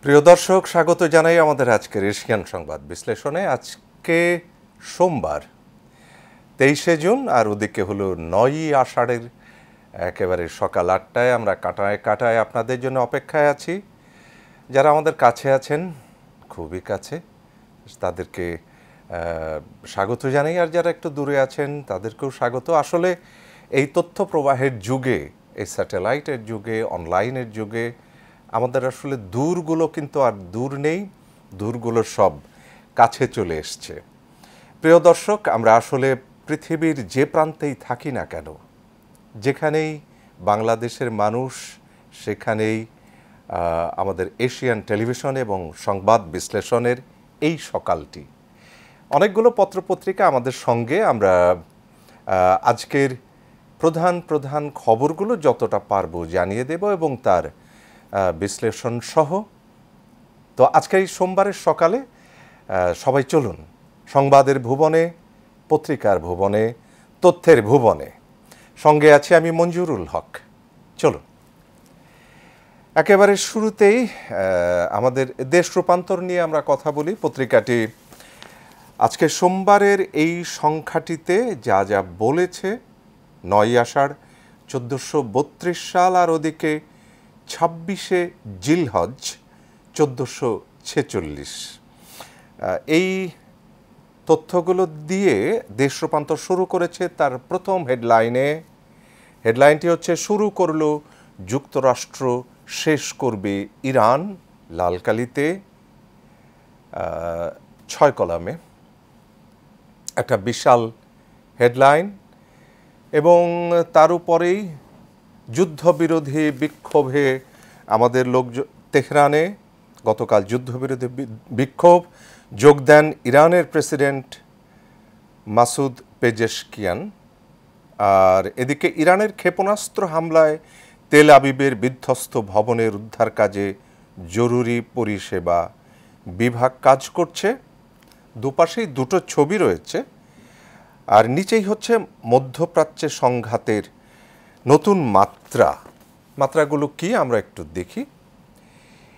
প্রিয় দর্শক, স্বাগত জানাই আমাদের আজকের এশিয়ান সংবাদ বিশ্লেষণে। আজকে সোমবার 23শে জুন, আর ওদিকে হলো 9ই আষাঢ়ের একেবারে সকাল 8টায়। আমরা কাটায় কাটায় আপনাদের জন্য অপেক্ষায় আছি। যারা আমাদের কাছে আছেন, খুবই কাছে, তাদেরকে স্বাগত জানাই, আর যারা একটু দূরে আছেন তাদেরকেও স্বাগত। আসলে এই তথ্য প্রবাহের যুগে, এই স্যাটেলাইটের যুগে, অনলাইনের যুগে আমাদের আসলে দূরগুলো কিন্তু আর দূর নেই, দূরগুলো সব কাছে চলে এসছে। প্রিয় দর্শক, আমরা আসলে পৃথিবীর যে প্রান্তেই থাকি না কেন, যেখানেই বাংলাদেশের মানুষ, সেখানেই আমাদের এশিয়ান টেলিভিশন এবং সংবাদ বিশ্লেষণের এই সকালটি। অনেকগুলো পত্রপত্রিকা আমাদের সঙ্গে। আমরা আজকের প্রধান প্রধান খবরগুলো যতটা পারবো জানিয়ে দেব এবং তার বিশ্লেষণ সহ। তো আজকের এই সোমবারের সকালে সবাই চলুন সংবাদের ভুবনে, পত্রিকার ভুবনে, তথ্যের ভুবনে। সঙ্গে আছি আমি মঞ্জুরুল হক। চলুন একেবারে শুরুতেই আমাদের দেশ রূপান্তর নিয়ে আমরা কথা বলি। পত্রিকাটি আজকে সোমবারের এই সংখ্যাটিতে যা যা বলেছে, 9ই আষাঢ় 1432 সাল, আর ওদিকে 26শে জিলহজ 1446। এই তথ্যগুলো দিয়ে দেশ রূপান্তর শুরু করেছে। তার প্রথম হেডলাইনটি হচ্ছে, শুরু করলো যুক্তরাষ্ট্র, শেষ করবে ইরান। লালকালিতে 6 কলামে একটা বিশাল হেডলাইন, এবং তার উপরেই যুদ্ধবিরোধী বিক্ষোভে আমাদের লোক তেহরানে গতকাল যুদ্ধবিরোধী বিক্ষোভ, যোগ দেন ইরানের প্রেসিডেন্ট মাসুদ পেজেশকিয়ান। আর এদিকে ইরানের ক্ষেপণাস্ত্র হামলায় তেল আবিবের বিধ্বস্ত ভবনের উদ্ধার কাজে জরুরি পরিষেবা বিভাগ কাজ করছে। দুপাশেই দুটো ছবি রয়েছে, আর নিচেই হচ্ছে মধ্যপ্রাচ্যে সংঘাতের নতুন মাত্রাগুলো কি আমরা একটু দেখি।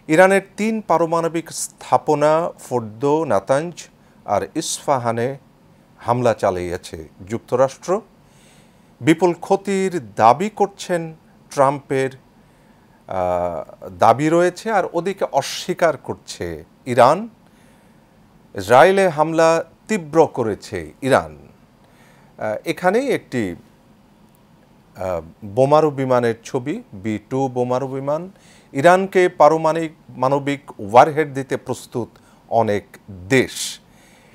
ইরানের 3 পারমাণবিক স্থাপনা ফোর্দো, নাতাঞ্জ আর ইস্ফাহানে হামলা চালিয়েছে যুক্তরাষ্ট্র। বিপুল ক্ষতির দাবি করছেন ট্রাম্পের দাবি রয়েছে, আর ওদিকে অস্বীকার করছে ইরান। ইসরায়েলে হামলা তীব্র করেছে ইরান। এখানেই একটি বোমারু বিমানের ছবি, B-2 বোমারু বিমান। ইরানকে পারমাণবিক ওয়ারহেড দিতে প্রস্তুত অনেক দেশ।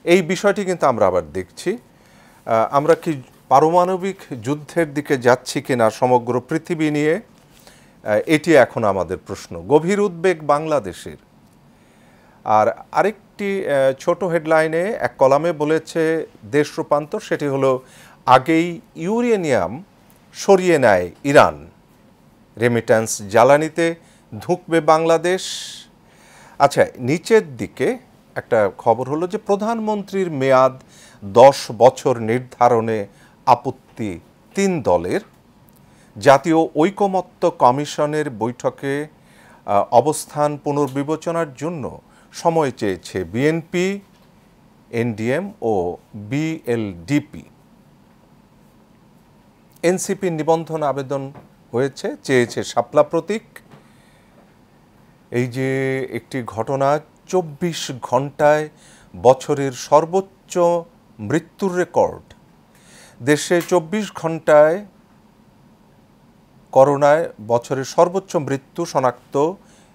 এই বিষয়টি কিন্তু আমরা আবার দেখছি। আমরা কি পারমাণবিক যুদ্ধের দিকে যাচ্ছি কিনা সমগ্র পৃথিবী নিয়ে, এটি এখন আমাদের প্রশ্ন। গভীর উদ্বেগ বাংলাদেশের। আর আরেকটি ছোট হেডলাইনে এক কলামে বলেছে দেশ রূপান্তর, সেটি হলো, আগেই ইউরেনিয়াম সরিয়ে নেয় ইরান, রেমিট্যান্স জ্বালানিতে ঢুকবে বাংলাদেশ। আচ্ছা, নিচের দিকে একটা খবর হলো যে প্রধানমন্ত্রীর মেয়াদ 10 বছর নির্ধারণে আপত্তি 3 দলের। জাতীয় ঐকমত্য কমিশনের বৈঠকে অবস্থান পুনর্বিবেচনার জন্য সময় চেয়েছে বিএনপি, এনডিএম ও বিএলডিপি। এনসিপি নিবন্ধন আবেদন চেয়েছে শাপলা প্রতীক। এই যে একটি ঘটনা, 24 ঘন্টায় বছরের সর্বোচ্চ মৃত্যুর রেকর্ড। দেশে 24 ঘন্টায় করোনায় বছরের সর্বোচ্চ মৃত্যু শনাক্ত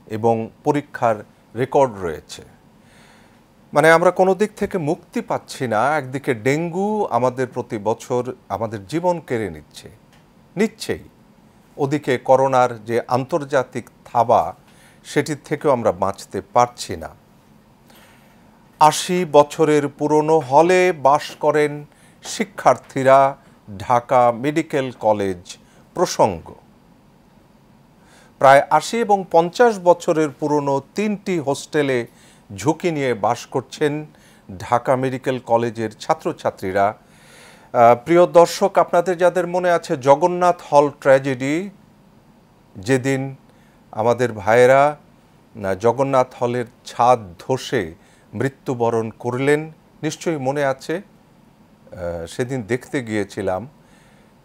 এবং পরীক্ষার রেকর্ড রয়েছে। মানে আমরা কোনো দিক থেকে মুক্তি পাচ্ছি না। একদিকে ডেঙ্গু আমাদের প্রতি বছর আমাদের জীবন কেড়ে নিচ্ছেই, ওদিকে করোনার যে আন্তর্জাতিক থাবা, সেটির থেকেও আমরা বাঁচতে পারছি না। 80 বছরের পুরনো হলে বাস করেন শিক্ষার্থীরা, ঢাকা মেডিকেল কলেজ প্রসঙ্গ। প্রায় 80 এবং 50 বছরের পুরনো 3টি হোস্টেলে ঝুঁকি নিয়ে বাস করছেন ঢাকা মেডিকেল কলেজের ছাত্রছাত্রীরা। প্রিয় দর্শক, আপনাদের যাদের মনে আছে জগন্নাথ হল ট্র্যাজেডি, যেদিন আমাদের ভাইয়েরা জগন্নাথ হলের ছাদ ধসে মৃত্যুবরণ করলেন। নিশ্চয়ই মনে আছে, সেদিন দেখতে গিয়েছিলাম,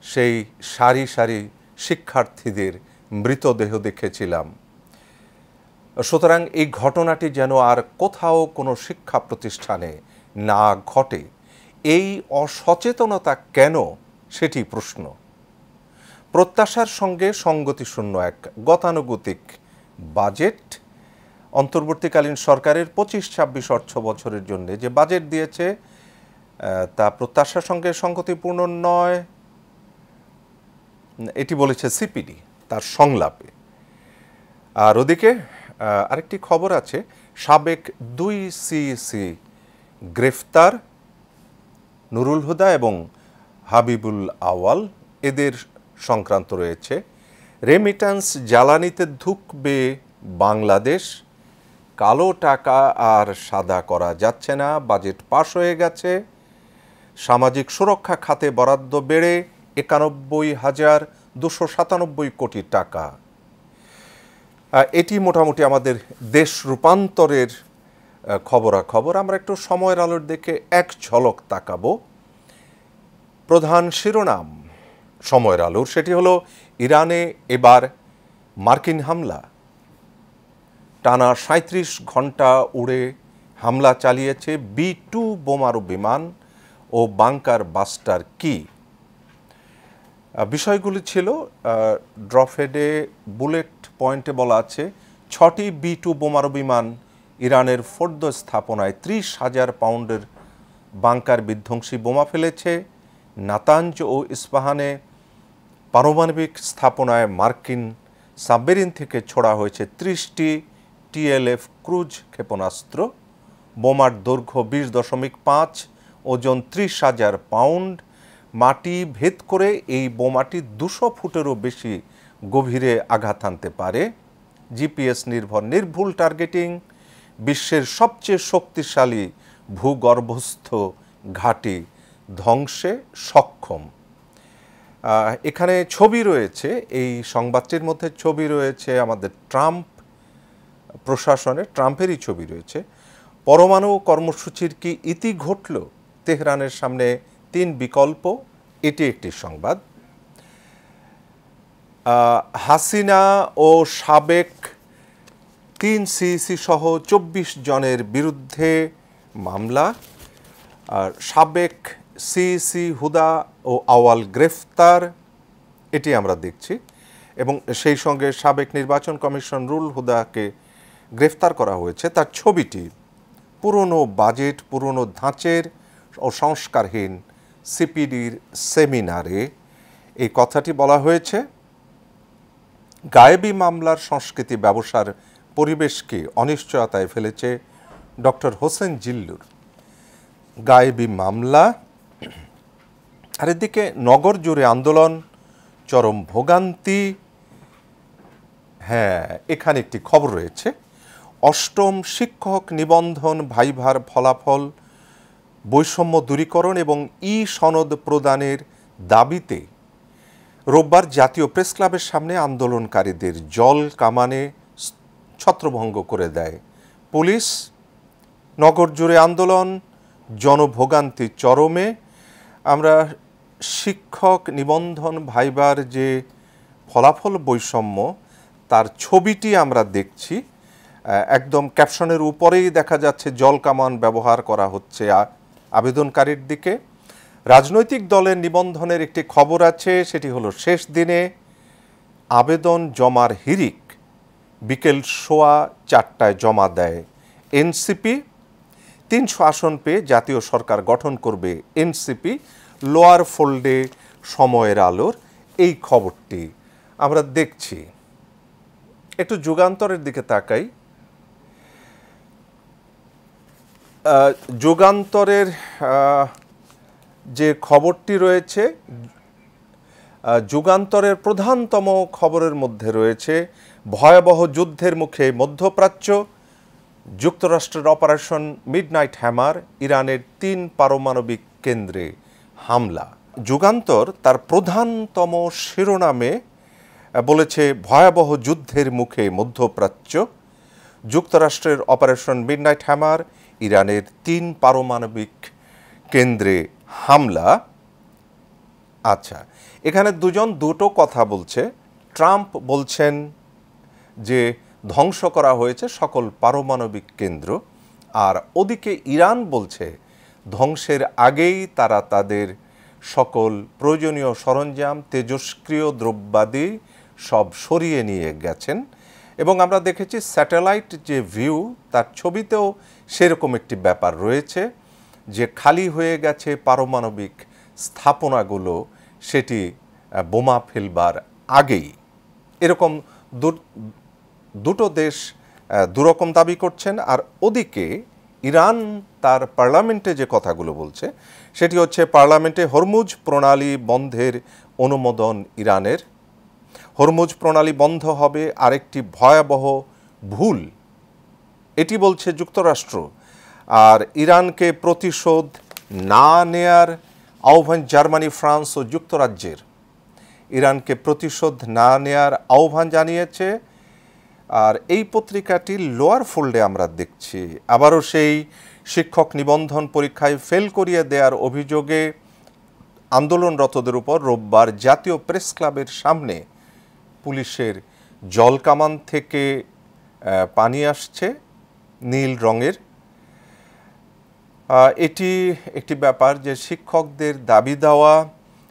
সেই সারি সারি শিক্ষার্থীদের মৃতদেহ দেখেছিলাম। সুতরাং এই ঘটনাটি যেন আর কোথাও কোনো শিক্ষা প্রতিষ্ঠানে না ঘটে, এই অসচেতনতা কেন সেটি প্রশ্ন। প্রত্যাশার সঙ্গে সঙ্গতিশূন্য এক গতানুগতিক বাজেট, অন্তর্বর্তীকালীন সরকারের 25-26 অর্থ বছরের জন্য যে বাজেট দিয়েছে তা প্রত্যাশার সঙ্গে সঙ্গতিপূর্ণ নয়, এটি বলেছে সিপিডি তার সংলাপে। আর ওদিকে আরেকটি খবর আছে, সাবেক 2 সিইসি গ্রেফতার, নুরুল হুদা এবং হাবিবুল আওয়াল, এদের সংক্রান্ত রয়েছে। রেমিট্যান্স জ্বালানিতে ঢুকবে বাংলাদেশ, কালো টাকা আর সাদা করা যাচ্ছে না, বাজেট পাশ হয়ে গেছে। সামাজিক সুরক্ষা খাতে বরাদ্দ বেড়ে 91,297 কোটি টাকা। এটি মোটামুটি আমাদের দেশ রূপান্তরের খবরাখবর। আমরা একটু সময়ের আলোর দিকে এক ঝলক তাকাবো। প্রধান শিরোনাম সময়ের আলোর, সেটি হলো ইরানে এবার মার্কিন হামলা। টানা 37 ঘন্টা উড়ে হামলা চালিয়েছে B-2 বোমারু বিমান ও বাংকার বাস্টার কি। বিষয়গুলি ছিল ড্রফেডে বুলেট পয়েন্টে বলা আছে 6টি B-2 বোমারু বিমান ইরানের ফোর্দো স্থাপনায় 30,000 পাউন্ডের বাংকার বিধ্বংসী বোমা ফেলেছে। নাতাঞ্জ ও ইস্পাহানে পারমাণবিক স্থাপনায় মার্কিন সাবমেরিন থেকে ছোড়া হয়েছে 30টি TLF ক্রুজ ক্ষেপণাস্ত্র। বোমার দৈর্ঘ্য 20.5, ওজন 30,000 পাউন্ড। মাটি ভেদ করে এই বোমাটি 200 ফুটেরও বেশি গভীরে আঘাত হানতে পারে। জিপিএস নির্ভর নির্ভুল টার্গেটিং, বিশ্বের সবচেয়ে শক্তিশালী ভূগর্ভস্থ ঘাঁটি ধ্বংসে সক্ষম। এখানে ছবি রয়েছে, এই সংবাদটির মধ্যে ছবি রয়েছে আমাদের ট্রাম্প প্রশাসনের, ট্রাম্পেরই ছবি রয়েছে। পরমাণু কর্মসূচির কি ইতি ঘটল? তেহরানের সামনে 3 বিকল্প, এটি একটি সংবাদ। হাসিনা ও সাবেক 3 সিইসি সহ 24 জনের বিরুদ্ধে মামলা। আর সাবেক সিইসি হুদা ও আওয়াল গ্রেফতার, এটি আমরা দেখছি। এবং সেই সঙ্গে সাবেক নির্বাচন কমিশন রুল হুদাকে গ্রেফতার করা হয়েছে। তার ছবিটি পুরনো বাজেট, পুরনো ধাঁচের ও সংস্কারহীন সিপিডির সেমিনারে এই কথাটি বলা হয়েছে। গায়েবী মামলার সংস্কৃতি ব্যবসার পরিবেশকে অনিশ্চয়তায় ফেলেছে ডক্টর হোসেন জিল্লুর। গায়েবী মামলা, আর এদিকে নগর জুড়ে আন্দোলন, চরম ভোগান্তি। হ্যাঁ, এখানে একটি খবর রয়েছে, 8ম শিক্ষক নিবন্ধন ভাইভার ফলাফল বৈষম্য দূরীকরণ এবং সনদ প্রদানের দাবিতে রোববার জাতীয় প্রেস ক্লাবের সামনে আন্দোলনকারীদের জল কামানে ছত্রভঙ্গ করে দেয় পুলিশ। নগর জুড়ে আন্দোলন, জনভোগান্তি চরমে। আমরা শিক্ষক নিবন্ধন ভাইবার যে ফলাফল বৈষম্য, তার ছবিটি আমরা দেখছি। একদম ক্যাপশনের উপরেই দেখা যাচ্ছে জল কামান ব্যবহার করা হচ্ছে আবেদনকারীর দিকে। রাজনৈতিক দলের নিবন্ধনের একটি খবর আছে, সেটি হলো শেষ দিনে আবেদন জমার হিড়িক। বিকেল 4:15 জমা দেয় এনসিপি। 300 আসন পেয়ে জাতীয় সরকার গঠন করবে এনসিপি। লোয়ার ফোল্ডে সময়ের আলোর এই খবরটি আমরা দেখছি। একটু যুগান্তরের দিকে তাকাই। যুগান্তরের যে খবরটি রয়েছে, যুগান্তরের প্রধানতম খবরের মধ্যে রয়েছে ভয়াবহ যুদ্ধের মুখে মধ্যপ্রাচ্য, যুক্তরাষ্ট্রের অপারেশন মিডনাইট হ্যামার, ইরানের 3 পারমাণবিক কেন্দ্রে হামলা। যুগান্তর তার প্রধানতম শিরোনামে বলেছে ভয়াবহ যুদ্ধের মুখে মধ্যপ্রাচ্য, যুক্তরাষ্ট্রের অপারেশন মিডনাইট হ্যামার, ইরানের 3 পারমাণবিক কেন্দ্রে হামলা। আচ্ছা, এখানে দুজন দুটো কথা বলছে। ট্রাম্প বলছেন যে ধ্বংস করা হয়েছে সকল পারমাণবিক কেন্দ্র, আর ওদিকে ইরান বলছে ধ্বংসের আগেই তারা তাদের সকল প্রয়োজনীয় সরঞ্জাম, তেজস্ক্রিয় দ্রব্যাদি সব সরিয়ে নিয়ে গেছেন। এবং আমরা দেখেছি স্যাটেলাইট যে ভিউ, তার ছবিতেও সেরকম একটি ব্যাপার রয়েছে যে খালি হয়ে গেছে পারমাণবিক স্থাপনাগুলো, সেটি বোমা ফেলবার আগেই। এরকম দুটো দেশ দুরকম দাবি করছেন। আর ওদিকে ইরান তার পার্লামেন্টে যে কথাগুলো বলছে সেটি হচ্ছে পার্লামেন্টে হরমুজ প্রণালী বন্ধের অনুমোদন ইরানের। হরমুজ প্রণালী বন্ধ হবে আরেকটি ভয়াবহ ভুল, এটি বলছে যুক্তরাষ্ট্র। আর ইরানকে প্রতিশোধ না নেয়ার আহ্বান জার্মানি, ফ্রান্স ও যুক্তরাজ্যের। ইরানকে প্রতিশোধ না নেয়ার আহ্বান জানিয়েছে। আর এই পত্রিকাটি লোয়ার ফোল্ডে আমরা দেখছি আবারও সেই শিক্ষক নিবন্ধন পরীক্ষায় ফেল করিয়ে দেওয়ার অভিযোগে আন্দোলনরতদের উপর রোববার জাতীয় প্রেস ক্লাবের সামনে পুলিশের জলকামান থেকে পানি আসছে নীল রঙের। এটি একটি ব্যাপার যে শিক্ষকদের দাবি দেওয়া,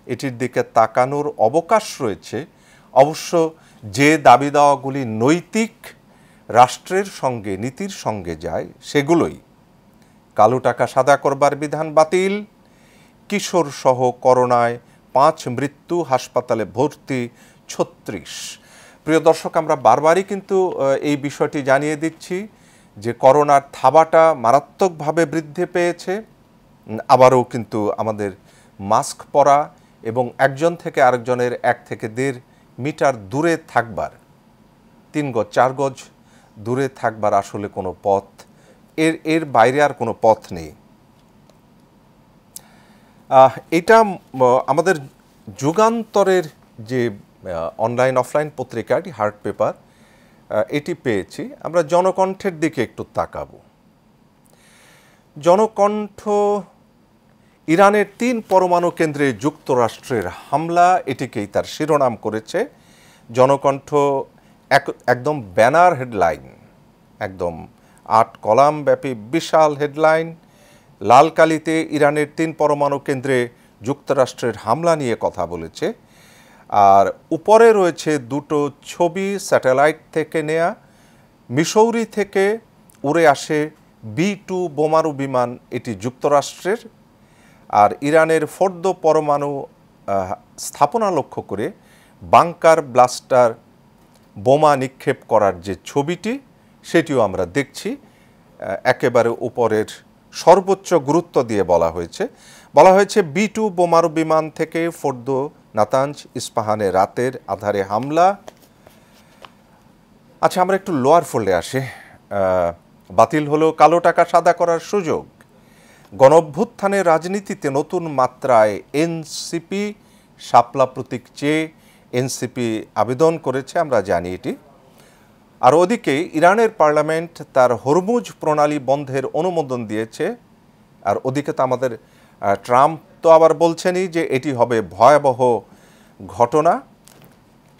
এটির দিকে তাকানোর অবকাশ রয়েছে। অবশ্য যে দাবি দেওয়াগুলি নৈতিক, রাষ্ট্রের সঙ্গে, নীতির সঙ্গে যায়, সেগুলোই কালো টাকা সাদা করবার বিধান বাতিল, কিশোর সহ করোনায় 5 মৃত্যু, হাসপাতালে ভর্তি 36। প্রিয় দর্শক, আমরা বারবারই কিন্তু এই বিষয়টি জানিয়ে দিচ্ছি যে করোনার থাবাটা মারাত্মকভাবে বৃদ্ধি পেয়েছে। আবারও কিন্তু আমাদের মাস্ক পরা এবং একজন থেকে আরেকজনের 1 থেকে 1.5 মিটার দূরে থাকবার, 3 গজ 4 গজ দূরে থাকবার আসলে কোনো পথ, এর বাইরে আর কোনো পথ নেই। এটা আমাদের যুগান্তরের যে অনলাইন অফলাইন পত্রিকাটি হার্ড পেপার, এটি পেয়েছি। আমরা জনকণ্ঠের দিকে একটু তাকাবো। জনকণ্ঠ ইরানের 3 পরমাণু কেন্দ্রে যুক্তরাষ্ট্রের হামলা, এটিকেই তার শিরোনাম করেছে। জনকণ্ঠ একদম ব্যানার হেডলাইন, একদম 8 কলাম ব্যাপী বিশাল হেডলাইন। লাল কালিতে ইরানের 3 পরমাণু কেন্দ্রে যুক্তরাষ্ট্রের হামলা নিয়ে কথা বলেছে। আর উপরে রয়েছে দুটো ছবি স্যাটেলাইট থেকে নেয়া। মিসৌরি থেকে উড়ে আসে B-2 বোমারু বিমান, এটি যুক্তরাষ্ট্রের। আর ইরানের ফোর্দো পরমাণু স্থাপনা লক্ষ্য করে বাংকার ব্লাস্টার বোমা নিক্ষেপ করার যে ছবিটি, সেটিও আমরা দেখছি। একেবারে উপরের সর্বোচ্চ গুরুত্ব দিয়ে বলা হয়েছে B-2 বোমারু বিমান থেকে ফোর্দো, নাতাঞ্জ, ইস্পাহানে রাতের আধারে হামলা। আচ্ছা, আমরা একটু লোয়ার ফোল্ডে আসি। বাতিল হলো কালো টাকা সাদা করার সুযোগ। গণঅভ্যুত্থানের রাজনীতিতে নতুন মাত্রায় এনসিপি, শাপলা প্রতীক চেয়ে এনসিপি আবেদন করেছে, আমরা জানি এটি। আর ওদিকে ইরানের পার্লামেন্ট তার হরমুজ প্রণালী বন্ধের অনুমোদন দিয়েছে। আর ওদিকে তো আমাদের ট্রাম্প তো আবার বলছেনই যে এটি হবে ভয়াবহ ঘটনা।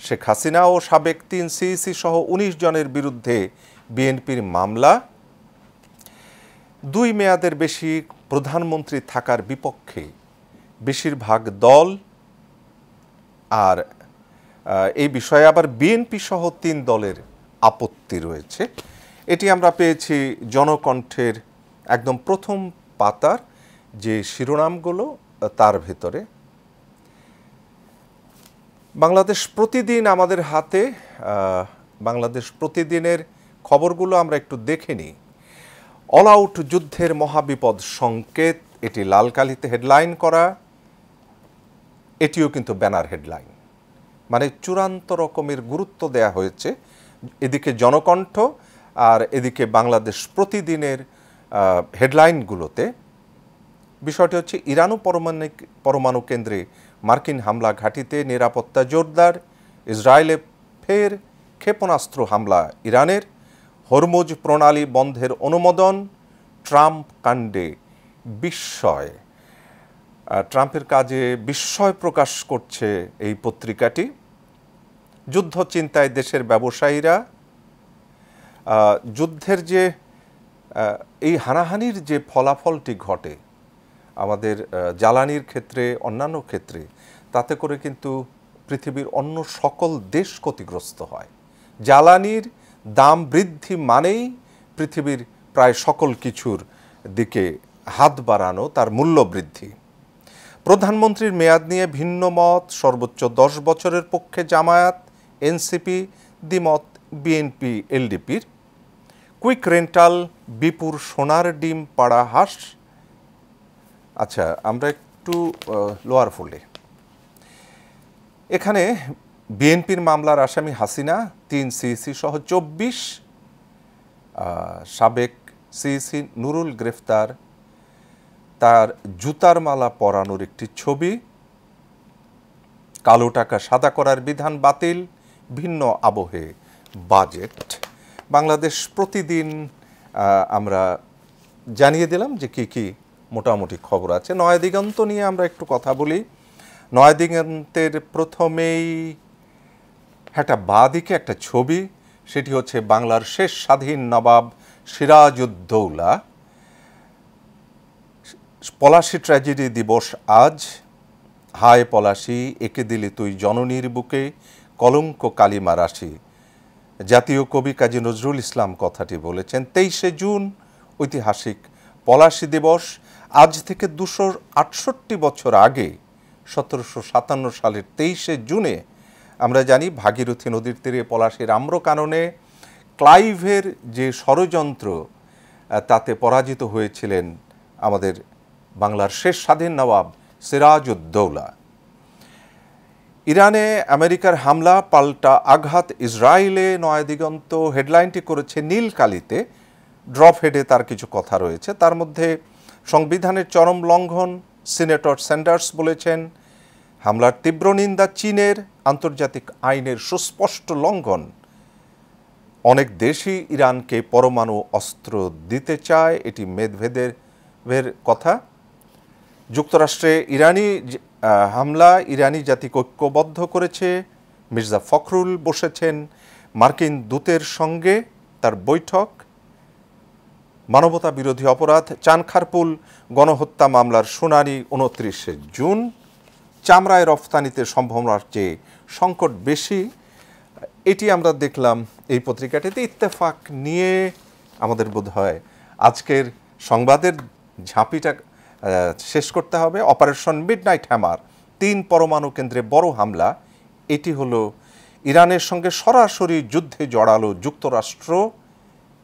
শেখ হাসিনা ও সাবেক 3 সিইসি সহ 19 জনের বিরুদ্ধে বিএনপির মামলা। 2 মেয়াদের বেশি প্রধানমন্ত্রী থাকার বিপক্ষে বেশিরভাগ দল। আর এই বিষয়ে আবার বিএনপি সহ 3 দলের আপত্তি রয়েছে। এটি আমরা পেয়েছি জনকণ্ঠের একদম প্রথম পাতার যে শিরোনামগুলো, তার ভেতরে। বাংলাদেশ প্রতিদিন আমাদের হাতে, বাংলাদেশ প্রতিদিনের খবরগুলো আমরা একটু দেখে নিই। অল আউট যুদ্ধের মহাবিপদ সংকেত, এটি লাল কালিতে হেডলাইন করা। এটিও কিন্তু ব্যানার হেডলাইন, মানে চূড়ান্ত রকমের গুরুত্ব দেয়া হয়েছে। এদিকে জনকণ্ঠ আর এদিকে বাংলাদেশ প্রতিদিনের হেডলাইনগুলোতে। বিষয়টি হচ্ছে ইরানও পরমাণু কেন্দ্রে মার্কিন হামলা, ঘাঁটিতে নিরাপত্তা জোরদার। ইসরায়েলে ফের ক্ষেপণাস্ত্র হামলা ইরানের। হরমুজ প্রণালী বন্ধের অনুমোদন, ট্রাম্প কাণ্ডে বিস্ময়। ট্রাম্পের কাজে বিস্ময় প্রকাশ করছে এই পত্রিকাটি। যুদ্ধ চিন্তায় দেশের ব্যবসায়ীরা, যুদ্ধের যে এই হানাহানির যে ফলাফলটি ঘটে আমাদের জ্বালানির ক্ষেত্রে, অন্যান্য ক্ষেত্রে, তাতে করে কিন্তু পৃথিবীর অন্য সকল দেশ ক্ষতিগ্রস্ত হয়। জ্বালানির দাম বৃদ্ধি মানেই পৃথিবীর প্রায় সকল কিছুর দিকে হাত বাড়ানো, তার মূল্য বৃদ্ধি। প্রধানমন্ত্রীর মেয়াদ নিয়ে ভিন্ন মত, সর্বোচ্চ 10 বছরের পক্ষে জামায়াত, এনসিপি, দ্বিমত বিএনপি এলডিপির। কুইক রেন্টাল, বিপুর সোনার ডিম পাড়া হাঁস। আচ্ছা, আমরা একটু লোয়ার ফোল্ডে। এখানে বিএনপির মামলার আসামি হাসিনা, 3 সিইসি সহ 24, সাবেক সিইসি নুরুল গ্রেফতার, তার জুতার মালা পরানোর একটি ছবি, কালো টাকা সাদা করার বিধান বাতিল, ভিন্ন আবহে বাজেট। বাংলাদেশ প্রতিদিন আমরা জানিয়ে দিলাম যে কি কি মোটামুটি খবর আছে। নয়াদিগন্ত নিয়ে আমরা একটু কথা বলি। নয়াদিগন্তের প্রথমেই একটা বাঁদিকে একটা ছবি, সেটি হচ্ছে বাংলার শেষ স্বাধীন নবাব সিরাজউদ্দৌলা। পলাশী ট্র্যাজেডি দিবস আজ। হায় পলাশী, একে দিলি তুই জননীর বুকে, কলঙ্ক কালিমা রাশি। জাতীয় কবি কাজী নজরুল ইসলাম কথাটি বলেছেন। 23শে জুন ঐতিহাসিক পলাশী দিবস। আজ থেকে 268 বছর আগে 1757 সালের 23শে জুনে আমরা জানি ভাগীরথী নদীর তীরে পলাশীর আম্রকাননে ক্লাইভের যে ষড়যন্ত্র, তাতে পরাজিত হয়েছিলেন আমাদের বাংলার শেষ স্বাধীন নবাব সিরাজউদ্দৌলা। ইরানে আমেরিকার হামলা, পাল্টা আঘাত ইসরায়েলে। নয়াদিগন্ত হেডলাইনটি করেছে নীল কালিতে, ড্রপ হেডে তার কিছু কথা রয়েছে। তার মধ্যে সংবিধানের চরম লঙ্ঘন, সিনেটর স্যান্ডার্স বলেছেন। হামলার তীব্র নিন্দা চীনের, আন্তর্জাতিক আইনের সুস্পষ্ট লঙ্ঘন। অনেক দেশই ইরানকে পরমাণু অস্ত্র দিতে চায়, এটি মেদভেদেভের কথা। যুক্তরাষ্ট্রে ইরানি হামলা ইরানি জাতিকে ঐক্যবদ্ধ করেছে। মির্জা ফখরুল বসেছেন মার্কিন দূতের সঙ্গে, তার বৈঠক। মানবতা বিরোধী অপরাধ, চানখারপুল গণহত্যা মামলার শুনানি 29শে জুন। চামড়ায় রফতানিতে সম্ভাবনার চেয়ে সংকট বেশি, এটি আমরা দেখলাম এই পত্রিকাটিতে। ইত্তেফাক নিয়ে আমাদের বোধ হয় আজকের সংবাদের ঝাঁপিটা শেষ করতে হবে। অপারেশন মিডনাইট হ্যামার, 3 পরমাণু কেন্দ্রে বড় হামলা। এটি হলো ইরানের সঙ্গে সরাসরি যুদ্ধে জড়ালো যুক্তরাষ্ট্র।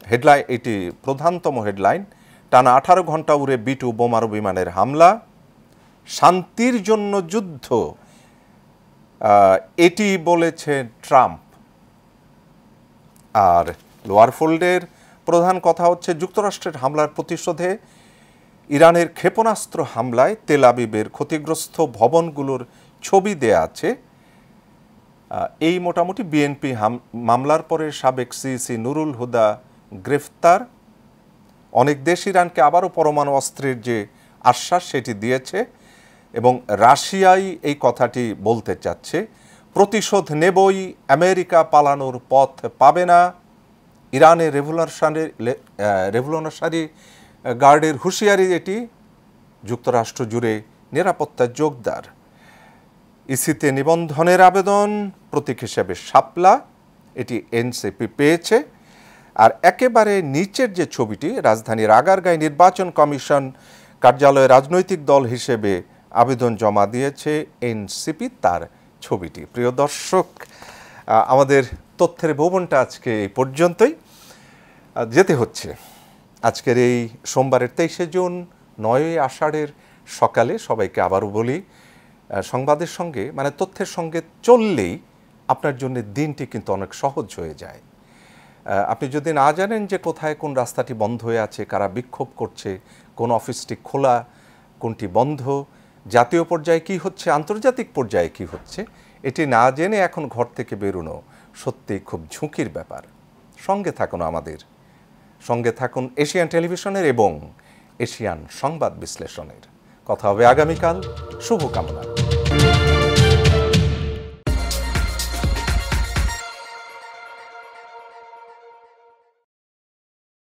হেডলাইন, এটি প্রধানতম হেডলাইন। টানা 18 ঘন্টা উড়ে B-2 বোমারু বিমানের হামলা। শান্তির জন্য যুদ্ধ, এটি বলেছে ট্রাম্প। আর লোয়ার ফোল্ডের প্রধান কথা হচ্ছে যুক্তরাষ্ট্রের হামলার প্রতিশোধে ইরানের ক্ষেপণাস্ত্র হামলায় তেল আবিবের ক্ষতিগ্রস্ত ভবনগুলোর ছবি দেয়া আছে। এই মোটামুটি বিএনপি মামলার পরে সাবেক সিইসি নুরুল হুদা গ্রেফতার। অনেক দেশ ইরানকে আবারও পরমাণু অস্ত্রের যে আশ্বাস সেটি দিয়েছে এবং রাশিয়াই এই কথাটি বলতে চাচ্ছে। প্রতিশোধ নেবই, আমেরিকা পালানোর পথ পাবে না। ইরানের রেভলিউশনারি গার্ডের হুঁশিয়ারি, এটি যুক্তরাষ্ট্র জুড়ে নিরাপত্তা জোরদার। ইসিতে নিবন্ধনের আবেদন, প্রতীক হিসেবে শাপলা, এটি এনসিপি পেয়েছে। আর একেবারে নিচের যে ছবিটি, রাজধানীর আগারগাঁয় নির্বাচন কমিশন কার্যালয়ে রাজনৈতিক দল হিসেবে আবেদন জমা দিয়েছে এনসিপি, তার ছবিটি। প্রিয় দর্শক, আমাদের তথ্যের ভবনটা আজকে এই পর্যন্তই। যেতে হচ্ছে। আজকের এই সোমবারের 23শে জুন 9ই আষাঢ়ের সকালে সবাইকে আবারও বলি, সংবাদের সঙ্গে মানে তথ্যের সঙ্গে চললেই আপনার জন্য দিনটি কিন্তু অনেক সহজ হয়ে যায়। আপনি যদি না জানেন যে কোথায় কোন রাস্তাটি বন্ধ হয়ে আছে, কারা বিক্ষোভ করছে, কোন অফিসটি খোলা, কোনটি বন্ধ, জাতীয় পর্যায়ে কি হচ্ছে, আন্তর্জাতিক পর্যায়ে কি হচ্ছে, এটি না জেনে এখন ঘর থেকে বেরোনো সত্যিই খুব ঝুঁকির ব্যাপার। সঙ্গে থাকুন আমাদের। সঙ্গে থাকুন এশিয়ান টেলিভিশনের এবং এশিয়ান সংবাদ বিশ্লেষণের। কথা হবে আগামীকাল। শুভকামনা।